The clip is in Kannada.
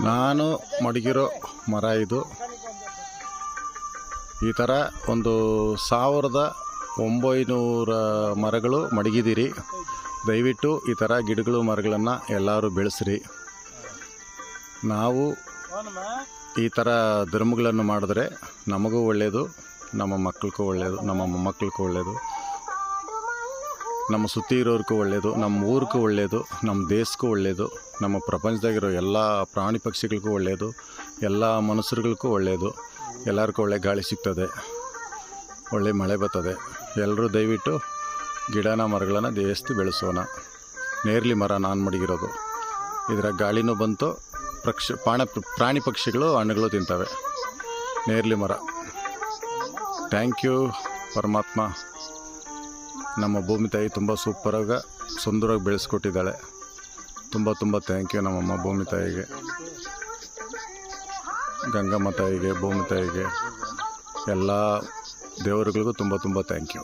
ನಾನು ಮಡಗಿರೋ ಮರ ಇದು. ಈ ಥರ ಒಂದು 1900 ಮರಗಳು ಮಡಗಿದ್ದೀರಿ. ದಯವಿಟ್ಟು ಈ ಥರ ಗಿಡಗಳು ಮರಗಳನ್ನು ಎಲ್ಲರೂ ಬೆಳೆಸ್ರಿ. ನಾವು ಈ ಥರ ಧರ್ಮಗಳನ್ನು ಮಾಡಿದ್ರೆ ನಮಗೂ ಒಳ್ಳೆಯದು, ನಮ್ಮ ಮಕ್ಕಳಿಗೂ ಒಳ್ಳೆಯದು, ನಮ್ಮ ಮೊಮ್ಮಕ್ಕಳಿಗೂ ಒಳ್ಳೆಯದು, ನಮ್ಮ ಸುತ್ತಿ ಇರೋರ್ಗೂ ಒಳ್ಳೆಯದು, ನಮ್ಮ ಊರಿಗೂ ಒಳ್ಳೆಯದು, ನಮ್ಮ ದೇಶಕ್ಕೂ ಒಳ್ಳೆಯದು, ನಮ್ಮ ಪ್ರಪಂಚದಾಗಿರೋ ಎಲ್ಲ ಪ್ರಾಣಿ ಪಕ್ಷಿಗಳಿಗೂ ಒಳ್ಳೆಯದು, ಎಲ್ಲ ಮನುಷ್ಯರುಗಳಿಗೂ ಒಳ್ಳೆಯದು. ಎಲ್ಲರಿಗೂ ಒಳ್ಳೆ ಗಾಳಿ ಸಿಗ್ತದೆ, ಒಳ್ಳೆ ಮಳೆ ಬರ್ತದೆ. ಎಲ್ಲರೂ ದಯವಿಟ್ಟು ಗಿಡನ ಮರಗಳನ್ನು ಜಾಸ್ತಿ ಬೆಳೆಸೋಣ. ನೇರಳೆ ಮರ ನಾನು ಮಡಗಿರೋದು. ಇದರ ಗಾಳಿನೂ ಬಂತು, ಪ್ರಾಣಿ ಪಕ್ಷಿಗಳು ಹಣ್ಣುಗಳು ತಿಂತವೆ. ನೇರಳೆ ಮರ. ಥ್ಯಾಂಕ್ ಯು ಪರಮಾತ್ಮ. ನಮ್ಮ ಭೂಮಿ ತಾಯಿ ತುಂಬ ಸೂಪರಾಗಿ ಸುಂದರವಾಗಿ ಬೆಳೆಸ್ಕೊಟ್ಟಿದ್ದಾಳೆ. ತುಂಬ ಥ್ಯಾಂಕ್ ಯು ನಮ್ಮಮ್ಮ ಭೂಮಿ ತಾಯಿಗೆ, ಗಂಗಮ್ಮ ತಾಯಿಗೆ, ಭೂಮಿ ತಾಯಿಗೆ, ಎಲ್ಲ ದೇವರುಗಳಿಗೂ ತುಂಬ ಥ್ಯಾಂಕ್ ಯು.